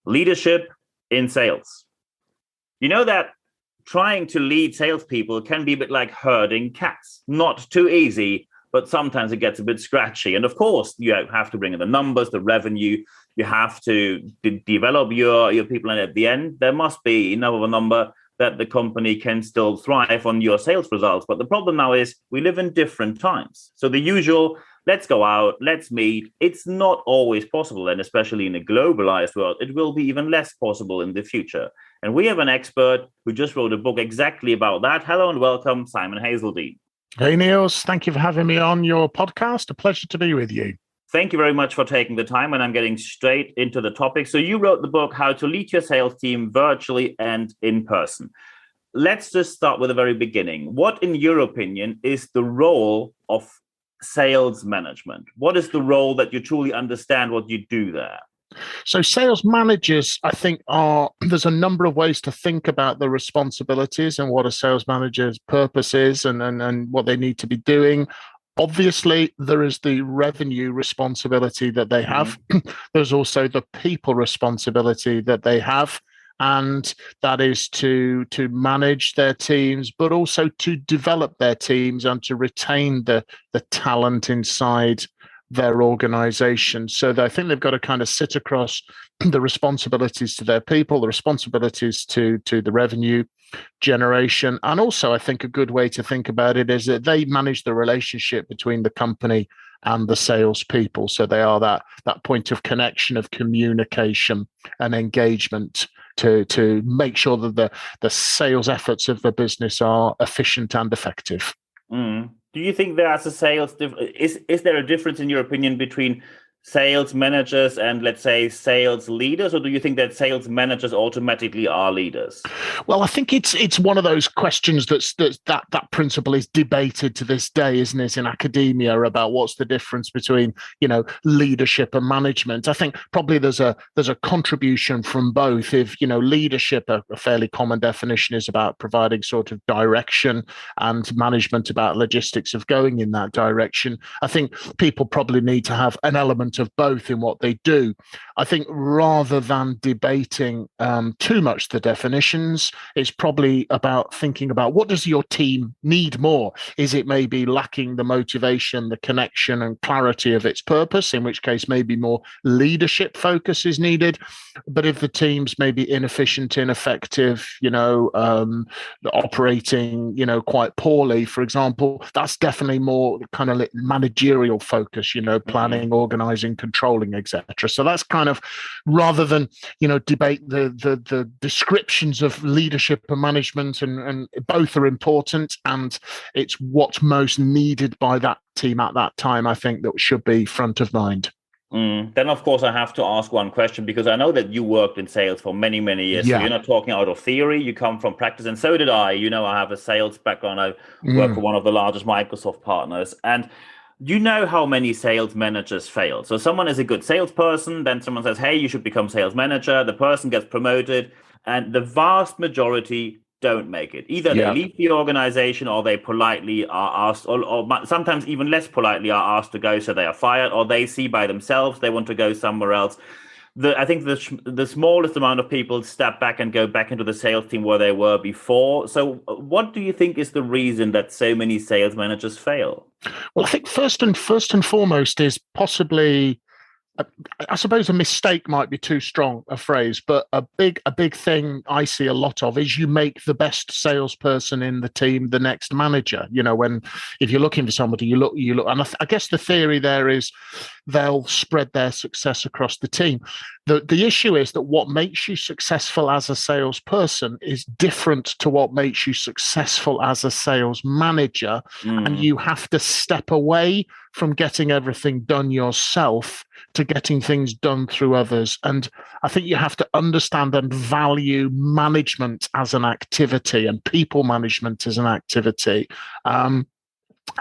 Leadership in sales. You know that trying to lead salespeople can be a bit like herding cats. Not too easy, but sometimes it gets a bit scratchy. And of course, you have to bring in the numbers, the revenue. You have to develop your people. And at the end, there must be enough of a number that the company can still thrive on your sales results. But the problem now is we live in different times. So the usual, let's go out, let's meet, it's not always possible. And especially in a globalized world, it will be even less possible in the future. And we have an expert who just wrote a book exactly about that. Hello and welcome, Simon Hazeldine. Hey, Niels. Thank you for having me on your podcast. A pleasure to be with you. Thank you very much for taking the time, and I'm getting straight into the topic. So you wrote the book, How to Lead Your Sales Team Virtually and in Person. Let's just start with the very beginning. What, in your opinion, is the role of sales management? What is the role that you truly understand what you do there? So sales managers, I think, there's a number of ways to think about the responsibilities and what a sales manager's purpose is and what they need to be doing. Obviously, there is the revenue responsibility that they have. There's also the people responsibility that they have. And that is to manage their teams, but also to develop their teams and to retain the talent inside their organization. So I think they've got to kind of sit across the responsibilities to their people, the responsibilities to the revenue generation. And also, I think a good way to think about it is that they manage the relationship between the company and the salespeople. So they are that point of connection, of communication and engagement to make sure that the sales efforts of the business are efficient and effective. Do you think there's a sales is there a difference in your opinion between sales managers and, let's say, sales leaders, or do you think that sales managers automatically are leaders? Well, I think it's one of those questions that principle is debated to this day, isn't it, in academia, about what's the difference between, leadership and management. I think probably there's a contribution from both. If, leadership, a fairly common definition, is about providing sort of direction, and management about logistics of going in that direction. I think people probably need to have an element of both in what they do. I think rather than debating too much the definitions, it's probably about thinking about what does your team need more? Is it maybe lacking the motivation, the connection and clarity of its purpose, in which case maybe more leadership focus is needed? But if the team's maybe inefficient, ineffective, operating, quite poorly, for example, that's definitely more kind of managerial focus, planning, organizing, controlling, etc. So that's kind of, rather than debate the descriptions of leadership and management, and both are important, and it's what's most needed by that team at that time, I think, that should be front of mind. Then, of course, I have to ask one question, because I know that you worked in sales for many, many years. Yeah. So you're not talking out of theory. You come from practice. And so did I. I have a sales background. I work for one of the largest Microsoft partners. And you know how many sales managers fail. So someone is a good salesperson. Then someone says, hey, you should become sales manager. The person gets promoted. And the vast majority don't make it. Either they leave the organization, or they politely are asked, or sometimes even less politely are asked to go, so they are fired, or they see by themselves they want to go somewhere else. I think the smallest amount of people step back and go back into the sales team where they were before. So what do you think is the reason that so many sales managers fail? Well, I think first and foremost is possibly, I suppose a mistake might be too strong a phrase, but a big thing I see a lot of is you make the best salesperson in the team the next manager. If you're looking for somebody, you look, and I guess the theory there is they'll spread their success across the team. The issue is that what makes you successful as a salesperson is different to what makes you successful as a sales manager. And you have to step away from getting everything done yourself to getting things done through others. And I think you have to understand and value management as an activity and people management as an activity.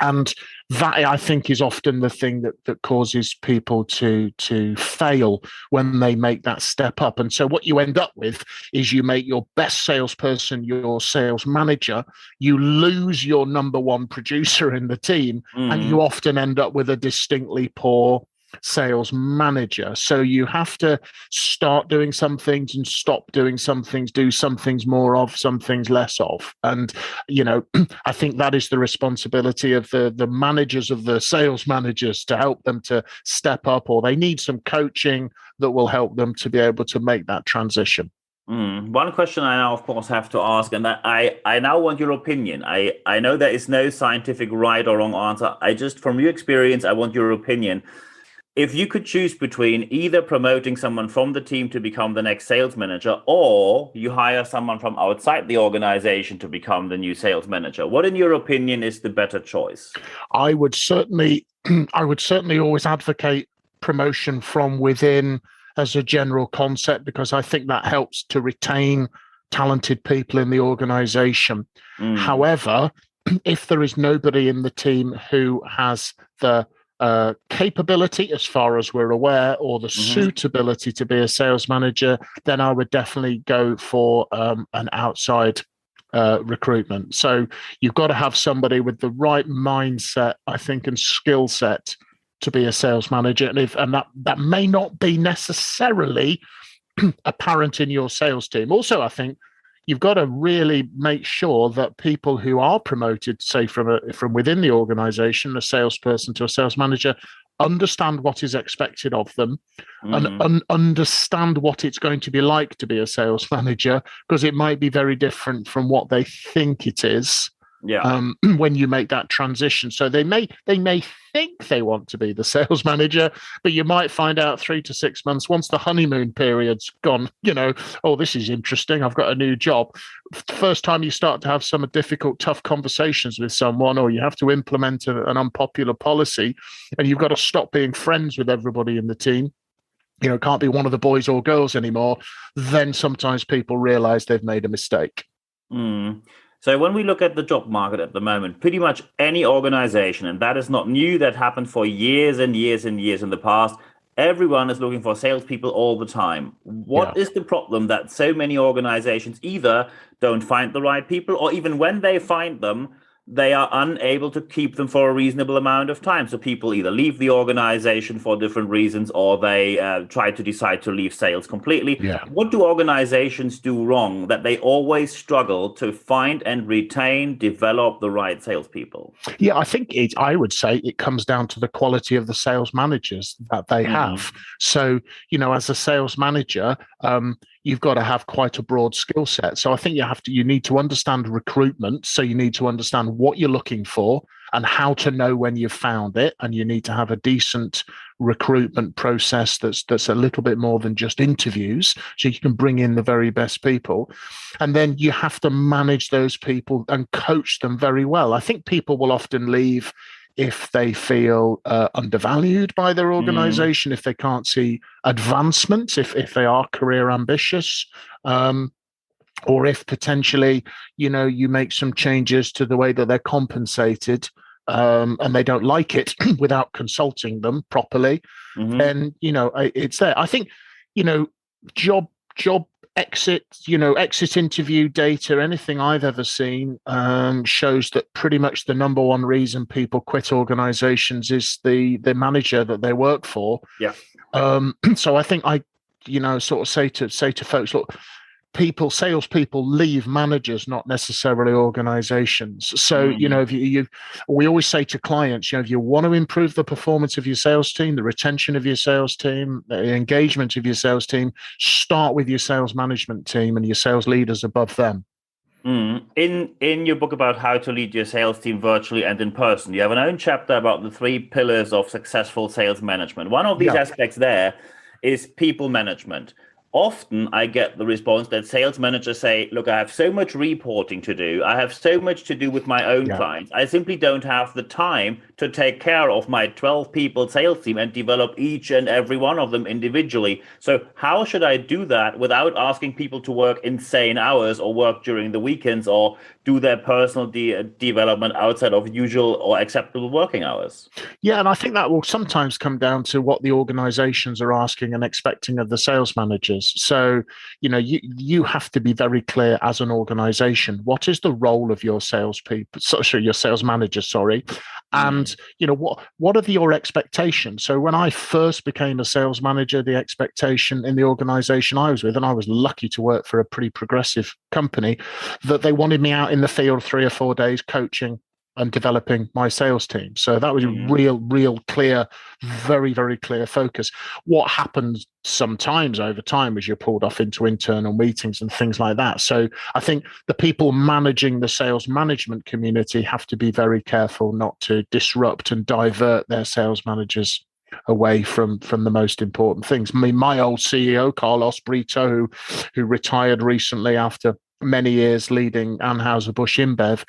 And that, I think, is often the thing that causes people to fail when they make that step up. And so what you end up with is you make your best salesperson your sales manager, you lose your number one producer in the team, and you often end up with a distinctly poor sales manager. So you have to start doing some things and stop doing some things, do some things more of, some things less of. And, I think that is the responsibility of the managers of the sales managers to help them to step up, or they need some coaching that will help them to be able to make that transition. One question I now, of course, have to ask, and that I now want your opinion. I know there is no scientific right or wrong answer. From your experience, I want your opinion. If you could choose between either promoting someone from the team to become the next sales manager, or you hire someone from outside the organization to become the new sales manager, what, in your opinion, is the better choice? I would certainly always advocate promotion from within as a general concept, because I think that helps to retain talented people in the organization. However, if there is nobody in the team who has the capability, as far as we're aware, or the suitability to be a sales manager, then I would definitely go for an outside recruitment. So you've got to have somebody with the right mindset, I think, and skill set to be a sales manager. And that may not be necessarily apparent in your sales team. Also, I think you've got to really make sure that people who are promoted, say from within the organization, a salesperson to a sales manager, understand what is expected of them and understand what it's going to be like to be a sales manager, because it might be very different from what they think it is. When you make that transition. So they may think they want to be the sales manager, but you might find out 3 to 6 months, once the honeymoon period's gone, oh, this is interesting, I've got a new job. First time you start to have some difficult, tough conversations with someone, or you have to implement an unpopular policy, and you've got to stop being friends with everybody in the team, can't be one of the boys or girls anymore, then sometimes people realize they've made a mistake. So when we look at the job market at the moment, pretty much any organization, and that is not new, that happened for years and years and years in the past, everyone is looking for salespeople all the time. What is the problem that so many organizations either don't find the right people, or even when they find them, they are unable to keep them for a reasonable amount of time? So people either leave the organization for different reasons, or they try to decide to leave sales completely. What do organizations do wrong that they always struggle to find and retain, develop the right salespeople? Yeah, I would say it comes down to the quality of the sales managers that they have. So, as a sales manager, you've got to have quite a broad skill set. So I think you need to understand recruitment. So you need to understand what you're looking for and how to know when you've found it. And you need to have a decent recruitment process that's a little bit more than just interviews, so you can bring in the very best people. And then you have to manage those people and coach them very well. I think people will often leave if they feel undervalued by their organization, if they can't see advancement, if they are career ambitious, or if potentially, you make some changes to the way that they're compensated, and they don't like it without consulting them properly, then, it's there. I think, job exit interview data, anything I've ever seen, shows that pretty much the number one reason people quit organizations is the manager that they work for. So I think I sort of say to folks, look, salespeople leave managers, not necessarily organizations. So, if we always say to clients, if you want to improve the performance of your sales team, the retention of your sales team, the engagement of your sales team, start with your sales management team and your sales leaders above them. In your book about how to lead your sales team virtually and in person, you have an own chapter about the 3 pillars of successful sales management. One of these aspects there is people management. Often I get the response that sales managers say, look, I have so much reporting to do. I have so much to do with my own clients. I simply don't have the time to take care of my 12 people sales team and develop each and every one of them individually. So how should I do that without asking people to work insane hours or work during the weekends or do their personal development outside of usual or acceptable working hours? Yeah, and I think that will sometimes come down to what the organizations are asking and expecting of the sales managers. So, you have to be very clear as an organization. What is the role of your salespeople? Your sales manager, and And what are your expectations? So when I first became a sales manager, the expectation in the organization I was with, and I was lucky to work for a pretty progressive company, that they wanted me out in the field 3 or 4 days coaching and developing my sales team. So that was a real clear, very, very clear focus. What happens sometimes over time is you're pulled off into internal meetings and things like that. So I think the people managing the sales management community have to be very careful not to disrupt and divert their sales managers away from the most important things. I mean, my old CEO, Carlos Brito, who retired recently after many years leading Anheuser-Busch InBev,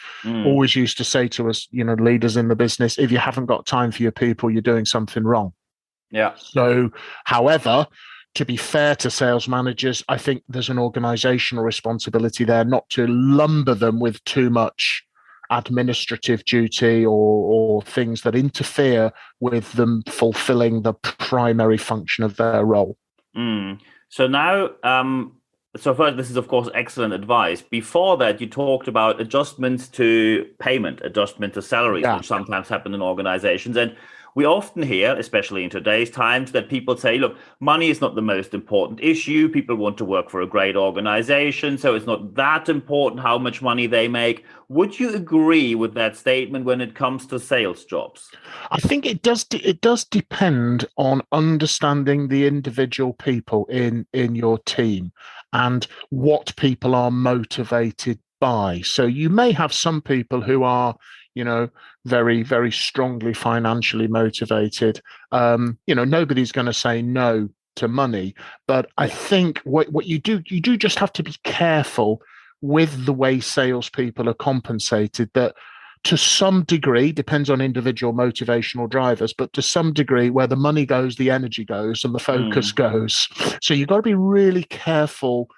always used to say to us, leaders in the business, if you haven't got time for your people, you're doing something wrong. Yeah. So, however, to be fair to sales managers, I think there's an organizational responsibility there not to lumber them with too much administrative duty or things that interfere with them fulfilling the primary function of their role. So now, so first, this is, of course, excellent advice. Before that, you talked about adjustments to payment, adjustment to salaries, which sometimes happen in organizations. And we often hear, especially in today's times, that people say, look, money is not the most important issue. People want to work for a great organization, so it's not that important how much money they make. Would you agree with that statement when it comes to sales jobs? I think it does depend on understanding the individual people in your team and what people are motivated by. So you may have some people who are, very, very strongly financially motivated. Nobody's going to say no to money, but I think what you do just have to be careful with the way salespeople are compensated, that to some degree, depends on individual motivational drivers, but to some degree, where the money goes, the energy goes and the focus goes. So you've got to be really careful,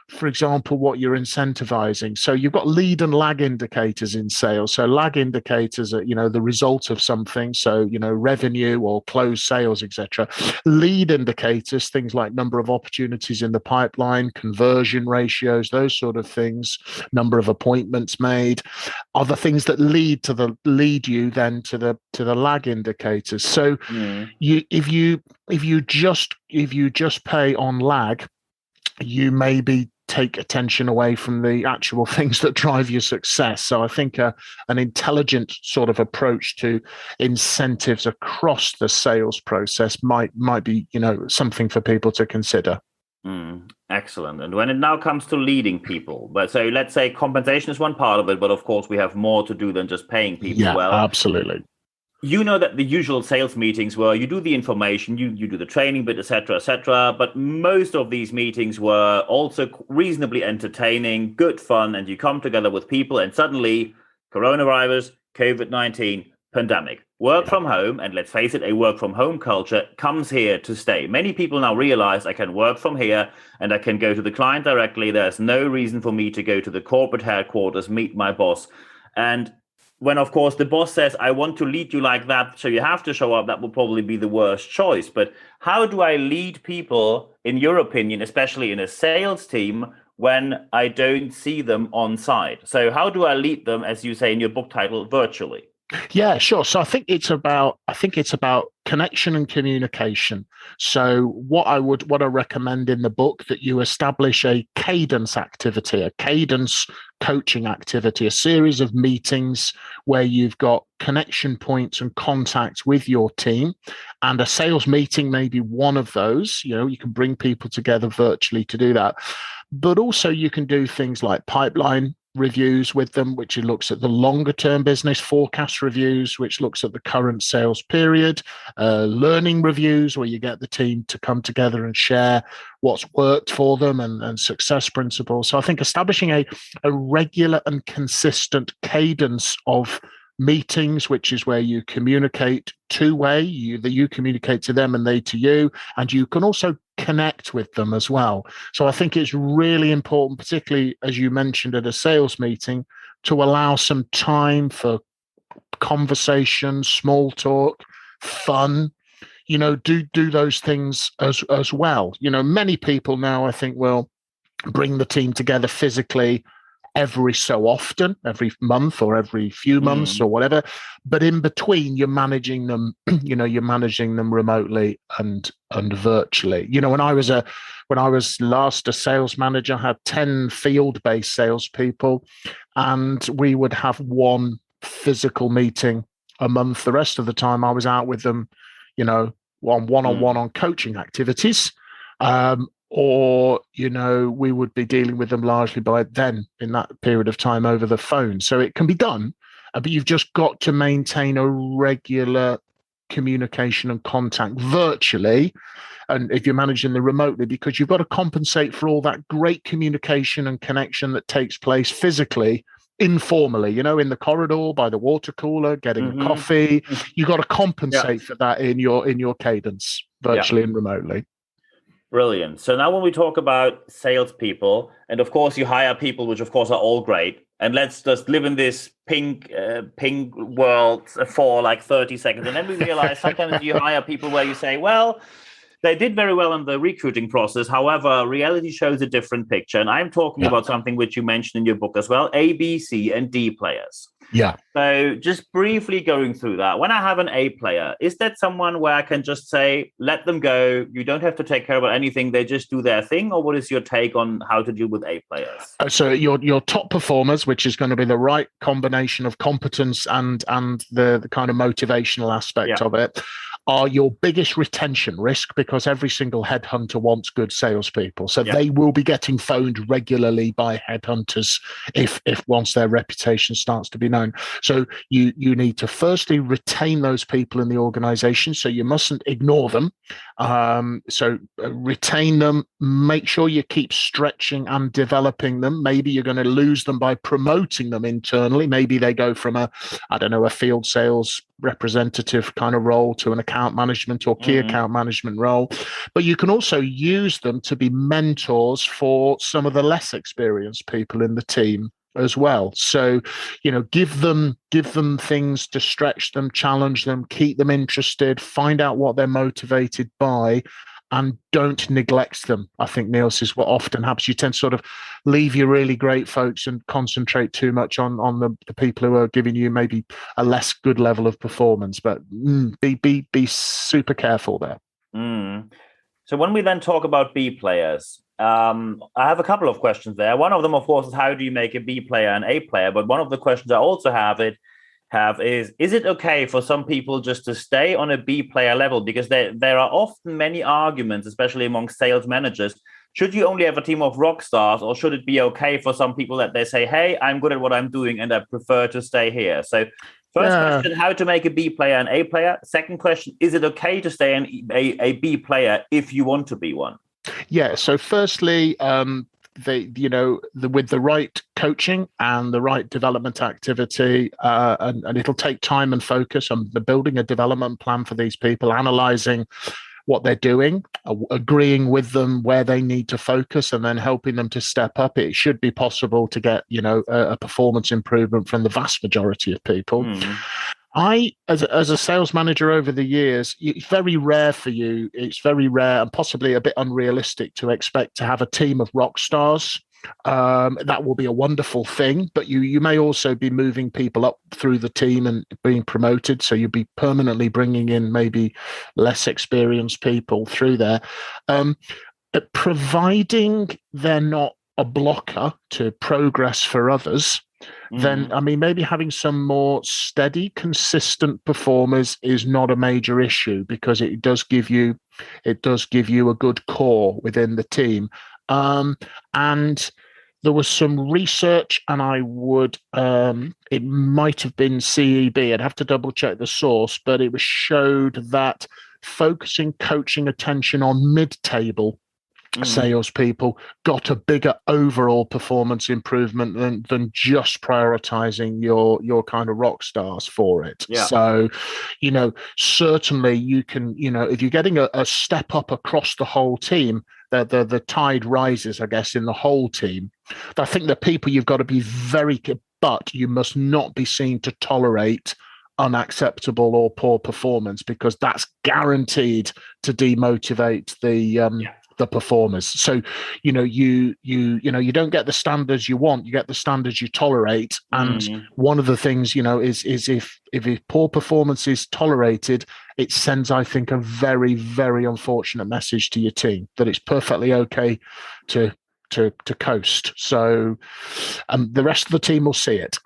for example, what you're incentivizing. So you've got lead and lag indicators in sales. So lag indicators are, the result of something. So, revenue or closed sales, etc. Lead indicators, things like number of opportunities in the pipeline, conversion ratios, those sort of things, number of appointments made, are the things that lead you then to the lag indicators. So if you just pay on lag, you maybe take attention away from the actual things that drive your success. So I think an intelligent sort of approach to incentives across the sales process might be, something for people to consider. Excellent. And when it now comes to leading people, but so let's say compensation is one part of it, but of course we have more to do than just paying people well. Absolutely. You know that the usual sales meetings were you do the information, you do the training bit, etc. But most of these meetings were also reasonably entertaining, good fun, and you come together with people and suddenly coronavirus, COVID-19, pandemic, work from home, and let's face it, a work from home culture comes here to stay. Many people now realize I can work from here and I can go to the client directly. There's no reason for me to go to the corporate headquarters, meet my boss. And when, of course, the boss says, I want to lead you like that, so you have to show up, that will probably be the worst choice. But how do I lead people, in your opinion, especially in a sales team, when I don't see them on site? So how do I lead them, as you say in your book title, virtually? Yeah, sure. So I think it's about connection and communication. So what I recommend in the book, that you establish a cadence activity, a cadence coaching activity, a series of meetings where you've got connection points and contact with your team, and a sales meeting may be one of those. You can bring people together virtually to do that, but also you can do things like pipeline reviews with them, which looks at the longer term business, forecast reviews, which looks at the current sales period, learning reviews, where you get the team to come together and share what's worked for them and success principles. So I think establishing a regular and consistent cadence of meetings, which is where you communicate two-way, you communicate to them and they to you, and you can also connect with them as well. So I think it's really important, particularly as you mentioned at a sales meeting, to allow some time for conversation, small talk, fun, do those things as well. Many people now, I think, will bring the team together physically every so often, every month or every few months or whatever. But in between, you're managing them, you're managing them remotely and virtually. When I was last a sales manager, I had 10 field-based salespeople, and we would have one physical meeting a month. The rest of the time I was out with them, one-on-one on coaching activities. Or we would be dealing with them largely by then in that period of time over the phone. So it can be done, but you've just got to maintain a regular communication and contact virtually. And if you're managing them remotely, because you've got to compensate for all that great communication and connection that takes place physically, informally, in the corridor, by the water cooler, getting a coffee. You've got to compensate for that in your cadence, virtually and remotely. Brilliant. So now when we talk about salespeople, and of course you hire people, which of course are all great, and let's just live in this pink world for like 30 seconds. And then we realize sometimes you hire people where you say, well, they did very well in the recruiting process. However, reality shows a different picture. And I'm talking about something which you mentioned in your book as well, A, B, C, and D players. Yeah. So just briefly going through that, when I have an A player, is that someone where I can just say, let them go, you don't have to take care about anything, they just do their thing? Or what is your take on how to deal with A players? So your top performers, which is going to be the right combination of competence and the kind of motivational aspect of it, are your biggest retention risk, because every single headhunter wants good salespeople. So they will be getting phoned regularly by headhunters if once their reputation starts to be known. So you need to firstly retain those people in the organization. So you mustn't ignore them. Retain them, make sure you keep stretching and developing them. Maybe you're going to lose them by promoting them internally. Maybe they go from a field sales representative kind of role to an account management or key account management role. But you can also use them to be mentors for some of the less experienced people in the team as well. So, give them things to stretch them, challenge them, keep them interested, find out what they're motivated by, and don't neglect them. I think, Niels, is what often happens. You tend to sort of leave your really great folks and concentrate too much on the people who are giving you maybe a less good level of performance. But be super careful there. So when we then talk about B players, I have a couple of questions there. One of them, of course, is how do you make a B player an A player? But one of the questions I also have is it okay for some people just to stay on a B player level? Because there are often many arguments, especially among sales managers. Should you only have a team of rock stars, or should it be okay for some people that they say, hey, I'm good at what I'm doing and I prefer to stay here? So first question, how to make a B player an A player? Second question, is it okay to stay a B player if you want to be one? Yeah. So firstly, with the right coaching and the right development activity, and it'll take time and focus on building a development plan for these people, analyzing what they're doing, agreeing with them where they need to focus, and then helping them to step up. It should be possible to get, a performance improvement from the vast majority of people. As a sales manager over the years, it's very rare for you. It's very rare and possibly a bit unrealistic to expect to have a team of rock stars. That will be a wonderful thing, but you may also be moving people up through the team and being promoted. So you'll be permanently bringing in maybe less experienced people through there. Providing they're not a blocker to progress for others, then maybe having some more steady, consistent performers is not a major issue, because it does give you a good core within the team. And there was some research, and it might have been CEB. I'd have to double check the source, but it was showed that focusing coaching attention on mid-table salespeople got a bigger overall performance improvement than just prioritizing your kind of rock stars for it. So, certainly you can, if you're getting a step up across the whole team, the tide rises, I guess, in the whole team. I think the people you've got to be but you must not be seen to tolerate unacceptable or poor performance, because that's guaranteed to demotivate the the performers. So, you don't get the standards you want, you get the standards you tolerate. And one of the things, is if poor performance is tolerated, it sends, I think, a very, very unfortunate message to your team that it's perfectly okay to coast. So the rest of the team will see it.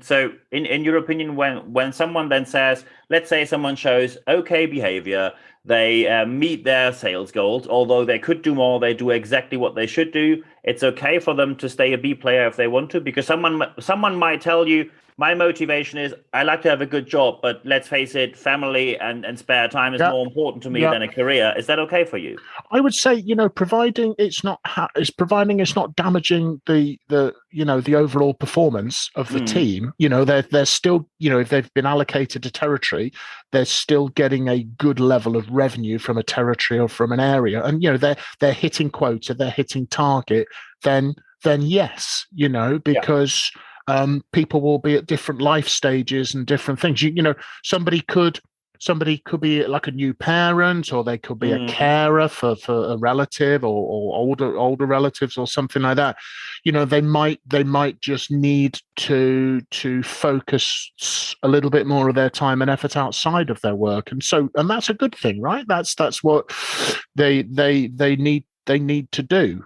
So in your opinion, when someone then says, let's say someone shows okay behavior, they meet their sales goals, although they could do more, they do exactly what they should do, it's okay for them to stay a B player if they want to, because someone might tell you, my motivation is I like to have a good job, but let's face it, family and spare time is more important to me than a career. Is that okay for you? I would say, providing it's not damaging the overall performance of the team. They're still, if they've been allocated a territory, they're still getting a good level of revenue from a territory or from an area, and they're hitting quota, they're hitting target. Then yes, because. People will be at different life stages and different things. Somebody could be like a new parent, or they could be a carer for a relative or older relatives or something like that. They might just need to focus a little bit more of their time and effort outside of their work, and that's a good thing, right? That's what they need to do.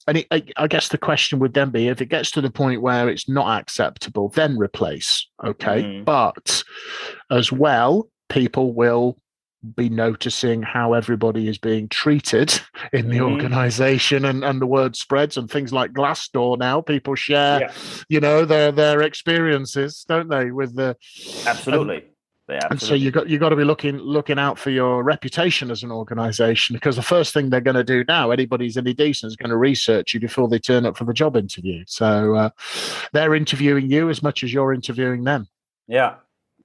And I guess the question would then be, if it gets to the point where it's not acceptable, then replace. Okay. But as well, people will be noticing how everybody is being treated in the organization, and the word spreads, and things like Glassdoor now, people share, their experiences, don't they? With the absolutely. And so you got to be looking out for your reputation as an organization, because the first thing they're going to do now, anybody's any decent, is going to research you before they turn up for the job interview. So they're interviewing you as much as you're interviewing them. Yeah,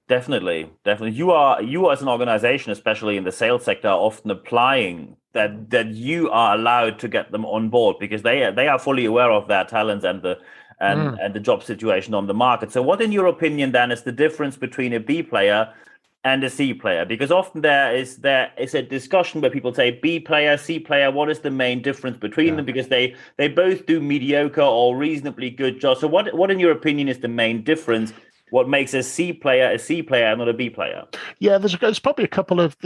definitely. You are as an organization, especially in the sales sector, are often applying that you are allowed to get them on board, because they are fully aware of their talents and the job situation on the market. So what, in your opinion, then, is the difference between a B player and a C player? Because often there is a discussion where people say B player, C player, what is the main difference between them? Because they both do mediocre or reasonably good jobs. So what in your opinion is the main difference? What makes a C player and not a B player? Yeah, there's probably a couple of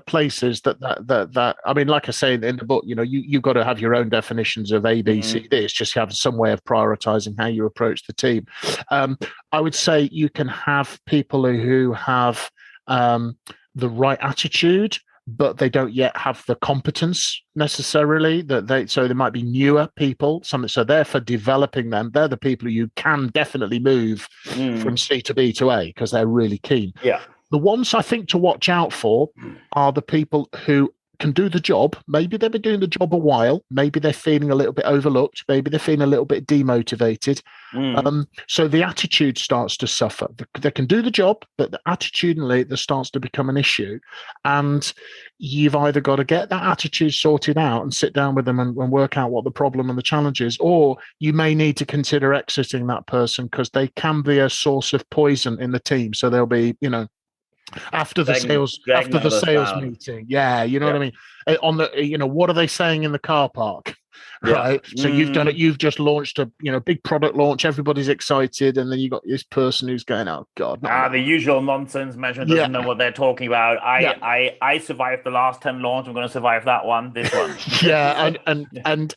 places that I mean, like I say in the book, you've got to have your own definitions of A, B, C, D. It's just have some way of prioritizing how you approach the team. I would say you can have people who have the right attitude, but they don't yet have the competence necessarily. So there might be newer people. So therefore, developing them, they're the people who you can definitely move from C to B to A, because they're really keen. Yeah. The ones I think to watch out for are the people who can do the job. Maybe they've been doing the job a while. Maybe they're feeling a little bit overlooked. Maybe they're feeling a little bit demotivated. So the attitude starts to suffer. They can do the job, but attitudinally, there starts to become an issue. And you've either got to get that attitude sorted out and sit down with them and work out what the problem and the challenge is, or you may need to consider exiting that person, because they can be a source of poison in the team. So they'll be, after the sales meeting, what I mean, on the what are they saying in the car park, right? So you've done it, you've just launched a big product launch, everybody's excited, and then you got this person who's going, oh god, the usual nonsense. Management doesn't know what they're talking about. I survived the last 10 launch, I'm going to survive that one, this one. and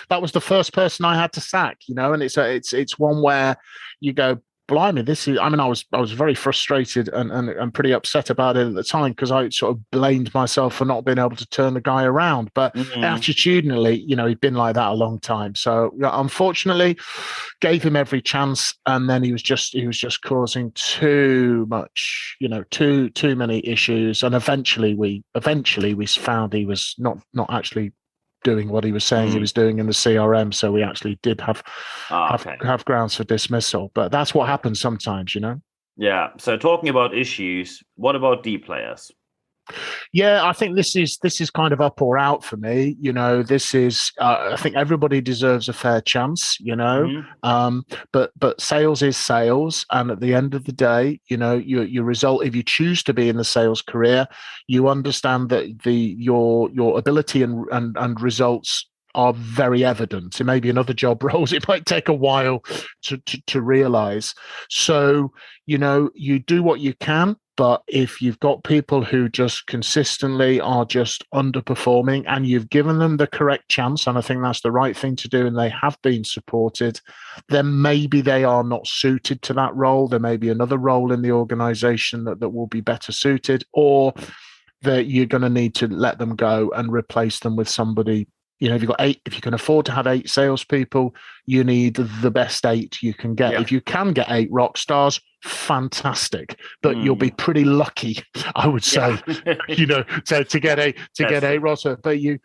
that was the first person I had to sack, and it's one where you go, blimey, this is, I mean, I was very frustrated and pretty upset about it at the time, because I sort of blamed myself for not being able to turn the guy around. But attitudinally, he'd been like that a long time. So unfortunately, gave him every chance, and then he was just causing too much, too many issues. And eventually we found he was not actually doing what he was saying he was doing in the CRM. So we actually did have grounds for dismissal. But that's what happens sometimes, Yeah. So talking about issues, what about D players? Yeah, I think this is kind of up or out for me. This is I think everybody deserves a fair chance. But sales is sales, and at the end of the day, your result. If you choose to be in the sales career, you understand that your ability and results are very evident. It may be in other job roles. It might take a while to realize. So, you do what you can. But if you've got people who just consistently are just underperforming and you've given them the correct chance, and I think that's the right thing to do, and they have been supported, then maybe they are not suited to that role. There may be another role in the organization that will be better suited, or that you're going to need to let them go and replace them with somebody. If you've got 8, if you can afford to have 8 salespeople, you need the best 8 you can get. Yeah. If you can get 8 rock stars, fantastic. But you'll be pretty lucky, I would say, to get 8 rock stars. But you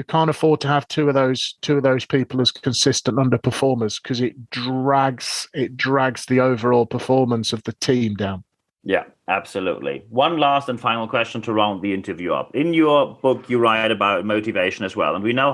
can't afford to have two of those people as consistent underperformers, because it drags the overall performance of the team down. Yeah, absolutely. One last and final question to round the interview up. In your book, you write about motivation as well. And we know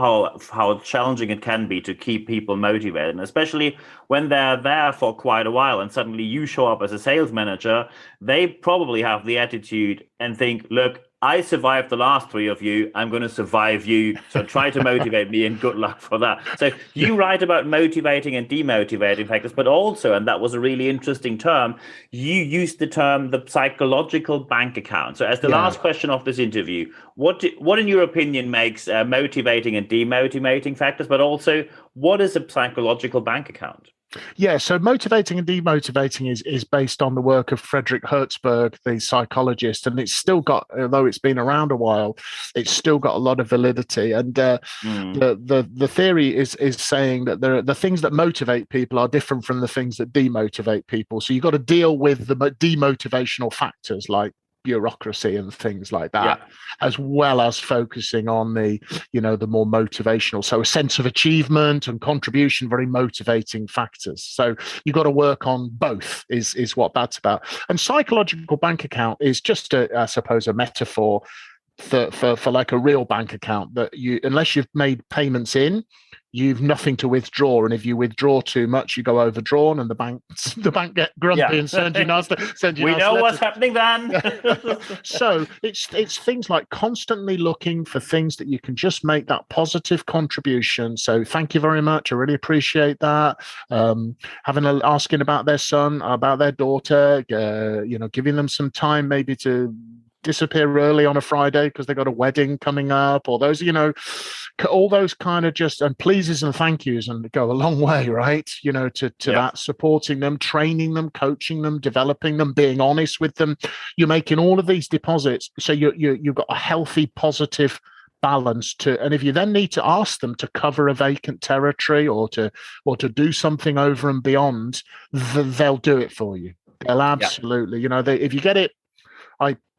how challenging it can be to keep people motivated, and especially when they're there for quite a while and suddenly you show up as a sales manager, they probably have the attitude and think, look, I survived the last 3 of you. I'm going to survive you. So try to motivate me, and good luck for that. So you write about motivating and demotivating factors, but also, and that was a really interesting term, you used the term the psychological bank account. So as the last question of this interview, what in your opinion makes motivating and demotivating factors, but also what is a psychological bank account? Yeah, so motivating and demotivating is based on the work of Frederick Hertzberg, the psychologist, and it's still got, although it's been around a while, it's still got a lot of validity. And the theory is saying that the things that motivate people are different from the things that demotivate people. So you've got to deal with the demotivational factors like bureaucracy and things like that, as well as focusing on the more motivational, so a sense of achievement and contribution, very motivating factors. So you've got to work on both is what that's about. And psychological bank account is just I suppose a metaphor for like a real bank account, that unless you've made payments in, you've nothing to withdraw, and if you withdraw too much, you go overdrawn, and the bank get grumpy and send you nasty. We know what's happening then. So it's things like constantly looking for things that you can just make that positive contribution. So thank you very much, I really appreciate that. Asking about their son, about their daughter, giving them some time maybe to disappear early on a Friday because they've got a wedding coming up, or those, all those kind of just and pleases and thank yous, and go a long way, right? To that, supporting them, training them, coaching them, developing them, being honest with them. You're making all of these deposits, so you've got a healthy, positive balance and if you then need to ask them to cover a vacant territory or to do something over and beyond, they'll do it for you. They'll absolutely, if you get it.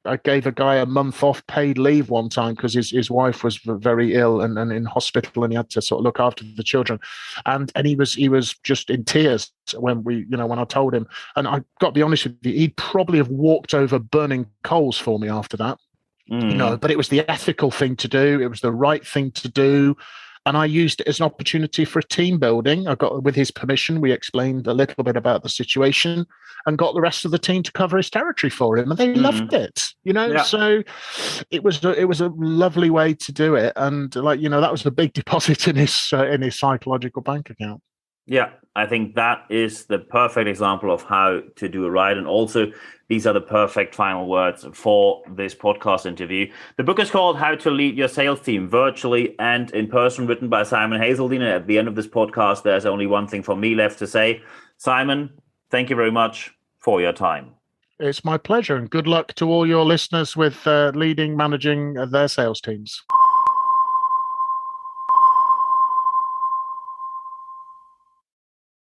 I gave a guy a month off paid leave one time because his wife was very ill and in hospital, and he had to sort of look after the children, and he was just in tears when when I told him. And I got to be honest with you, he'd probably have walked over burning coals for me after that. But it was the ethical thing to do. It was the right thing to do. And I used it as an opportunity for a team building. With his permission, we explained a little bit about the situation and got the rest of the team to cover his territory for him. And they loved it, So it was a lovely way to do it. And that was a big deposit in his psychological bank account. Yeah, I think that is the perfect example of how to do it right. And also, these are the perfect final words for this podcast interview. The book is called How to Lead Your Sales Team Virtually and in Person, written by Simon Hazeldine. And at the end of this podcast, there's only one thing for me left to say. Simon, thank you very much for your time. It's my pleasure, and good luck to all your listeners with managing their sales teams.